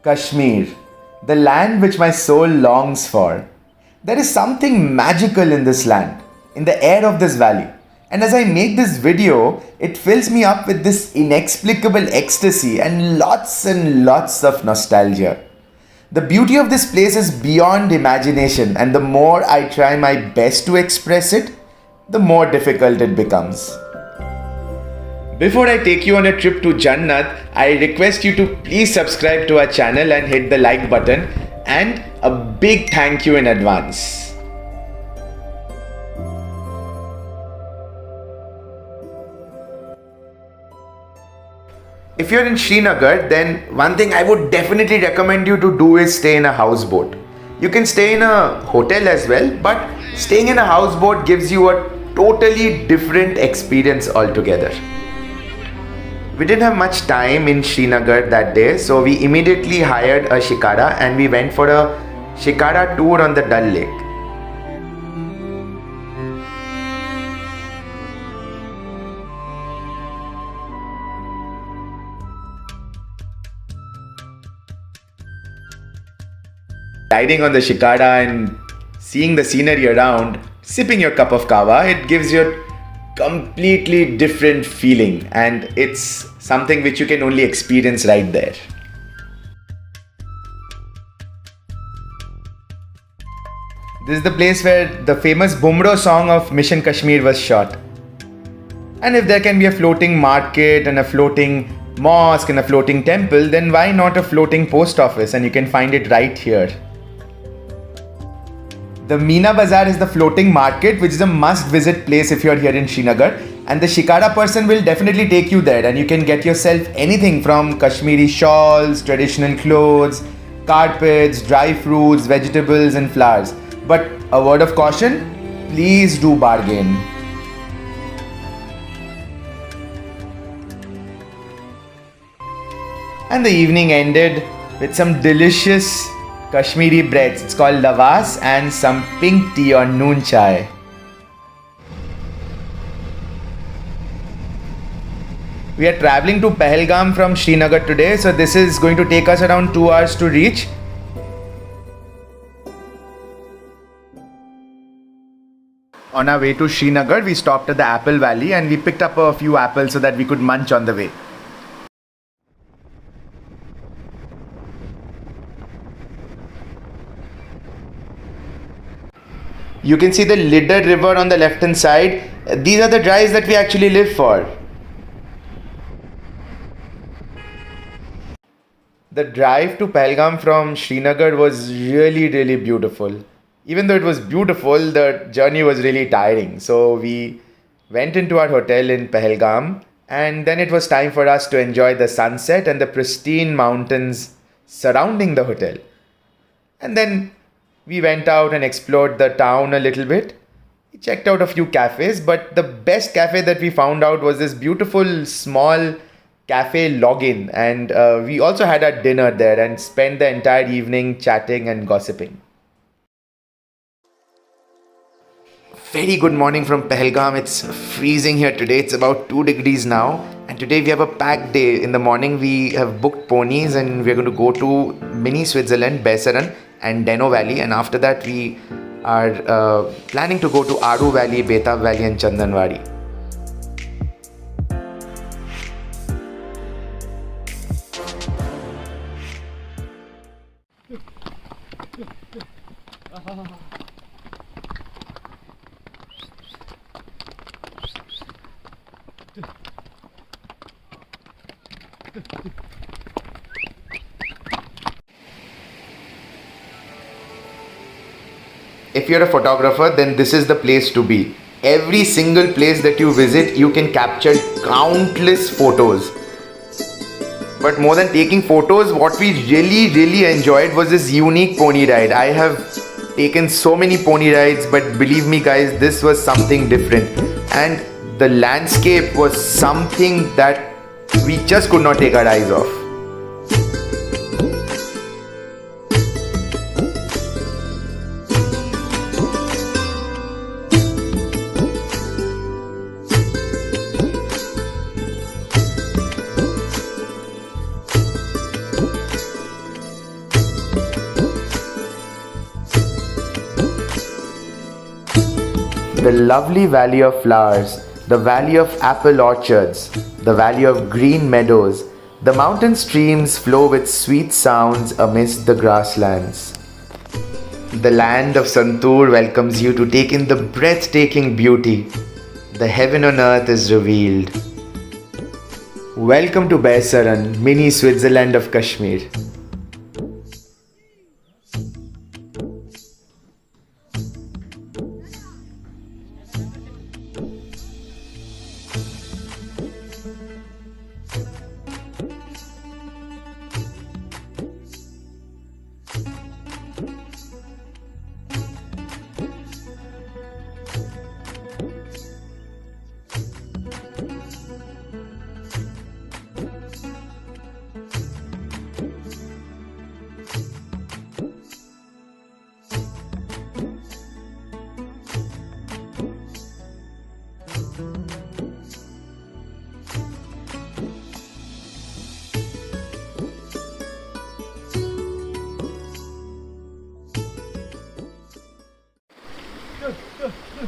Kashmir, the land which my soul longs for. There is something magical in this land, in the air of this valley. And as I make this video, it fills me up with this inexplicable ecstasy and lots of nostalgia. The beauty of this place is beyond imagination, and the more I try my best to express it, the more difficult it becomes. Before I take you on a trip to Jannat, I request you to please subscribe to our channel and hit the like button, and a big thank you in advance. If you're in Srinagar, then one thing I would definitely recommend you to do is stay in a houseboat. You can stay in a hotel as well, but staying in a houseboat gives you a totally different experience altogether. We didn't have much time in Srinagar that day, so we immediately hired a shikara and we went for a shikara tour on the Dal Lake. Riding on the shikara and seeing the scenery around, sipping your cup of kava, it gives you a completely different feeling, and it's something which you can only experience right there. This is the place where the famous Bumro song of Mission Kashmir was shot. And if there can be a floating market and a floating mosque and a floating temple, then why not a floating post office? And you can find it right here. The Meena Bazaar is the floating market, which is a must-visit place if you're here in Srinagar. And the shikara person will definitely take you there, and you can get yourself anything from Kashmiri shawls, traditional clothes, carpets, dry fruits, vegetables and flowers. But a word of caution, please do bargain. And the evening ended with some delicious Kashmiri breads. It's called lawas, and some pink tea or noon chai. We are traveling to Pahalgam from Srinagar today, so this is going to take us around 2 hours to reach. On our way to Srinagar, we stopped at the Apple Valley and we picked up a few apples so that we could munch on the way. You can see the Lidder river on the left hand side. These are the drives that we actually live for. The drive to Pahalgam from Srinagar was really beautiful. Even though it was beautiful, the journey was really tiring. So we went into our hotel in Pahalgam, and then it was time for us to enjoy the sunset and the pristine mountains surrounding the hotel. And then we went out and explored the town a little bit. We checked out a few cafes, but the best cafe that we found out was this beautiful small cafe Login. And we also had our dinner there and spent the entire evening chatting and gossiping. Very good morning from Pahalgam. It's freezing here today. It's about 2 degrees now. And today we have a packed day. In the morning we have booked ponies and we're going to go to mini Switzerland, Beisaran and Deno Valley, and after that we are planning to go to Aru Valley, Betab Valley and Chandanwadi. If you're a photographer, then this is the place to be. Every single place that you visit, you can capture countless photos. But more than taking photos, what we really enjoyed was this unique pony ride. I have taken so many pony rides, but believe me guys, this was something different. And the landscape was something that we just could not take our eyes off. the lovely valley of flowers, the valley of apple orchards, the valley of green meadows, the mountain streams flow with sweet sounds amidst the grasslands. The land of Santur welcomes you to take in the breathtaking beauty. The heaven on earth is revealed. Welcome to Baisaran, mini Switzerland of Kashmir.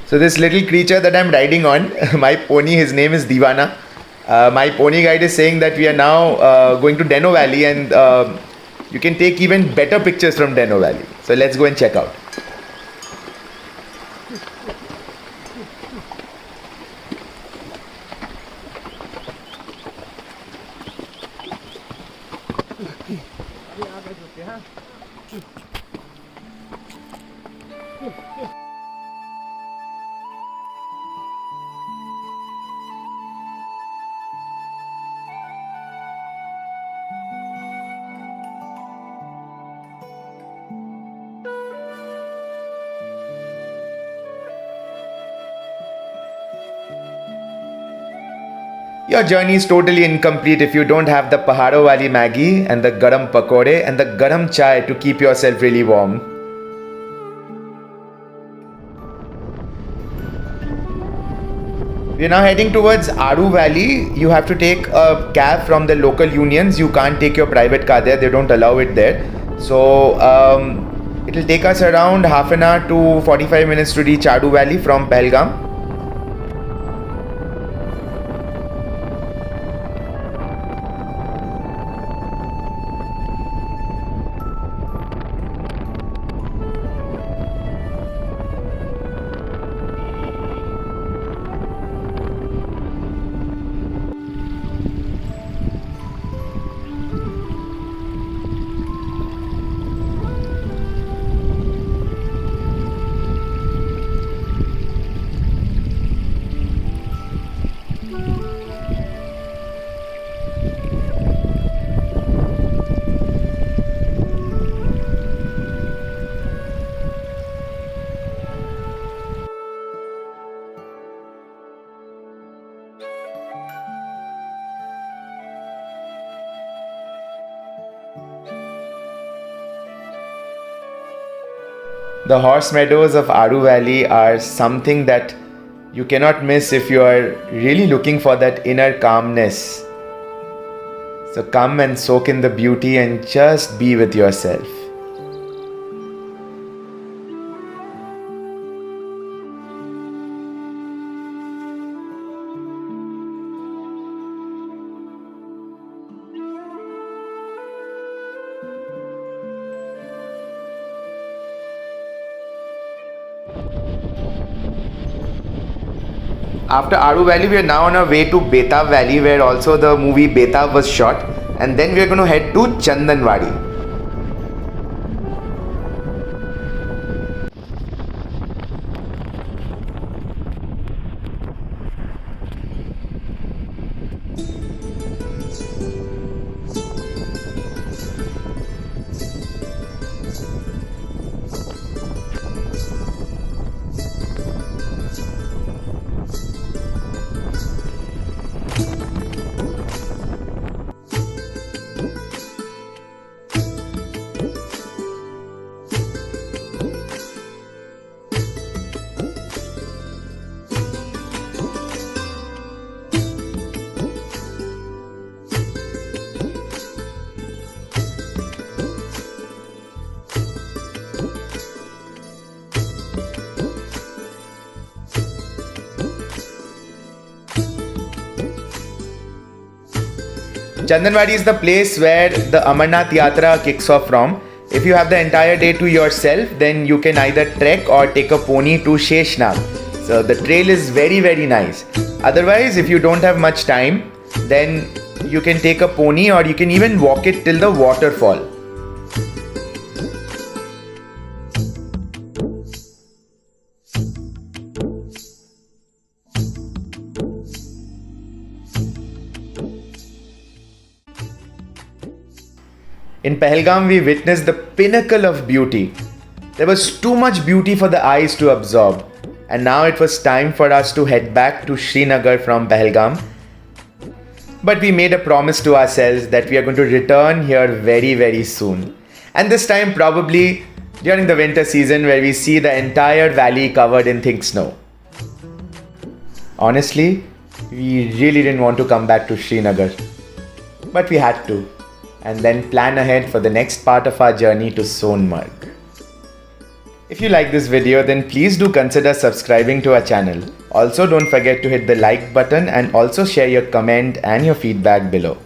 So this little creature that I'm riding on, my pony, his name is Divana. My pony guide is saying that we are now going to Deno Valley, and you can take even better pictures from Deno Valley. So let's go and check out. Your journey is totally incomplete if you don't have the Pahado Valley Maggie and the garam pakode and the garam chai to keep yourself really warm. We are now heading towards Aru Valley. You have to take a cab from the local unions. You can't take your private car there. They don't allow it there. So it will take us around half an hour to 45 minutes to reach Aru Valley from Pahalgam. The horse meadows of Aru Valley are something that you cannot miss if you are really looking for that inner calmness. So come and soak in the beauty and just be with yourself. After Aru Valley, we are now on our way to Betab Valley, where also the movie Betab was shot, and then we are going to head to Chandanwadi. Chandanwadi is the place where the Amarnath Yatra kicks off from. If you have the entire day to yourself, then you can either trek or take a pony to Sheshnag. So the trail is very, very nice. Otherwise, if you don't have much time, then you can take a pony or you can even walk it till the waterfall. In Pahalgam, we witnessed the pinnacle of beauty. There was too much beauty for the eyes to absorb. And now it was time for us to head back to Srinagar from Pahalgam. But we made a promise to ourselves that we are going to return here very, very soon. And this time probably during the winter season where we see the entire valley covered in thick snow. Honestly, we really didn't want to come back to Srinagar. But we had to. And then plan ahead for the next part of our journey to Sonmarg. If you like this video, then please do consider subscribing to our channel. Also, don't forget to hit the like button and also share your comment and your feedback below.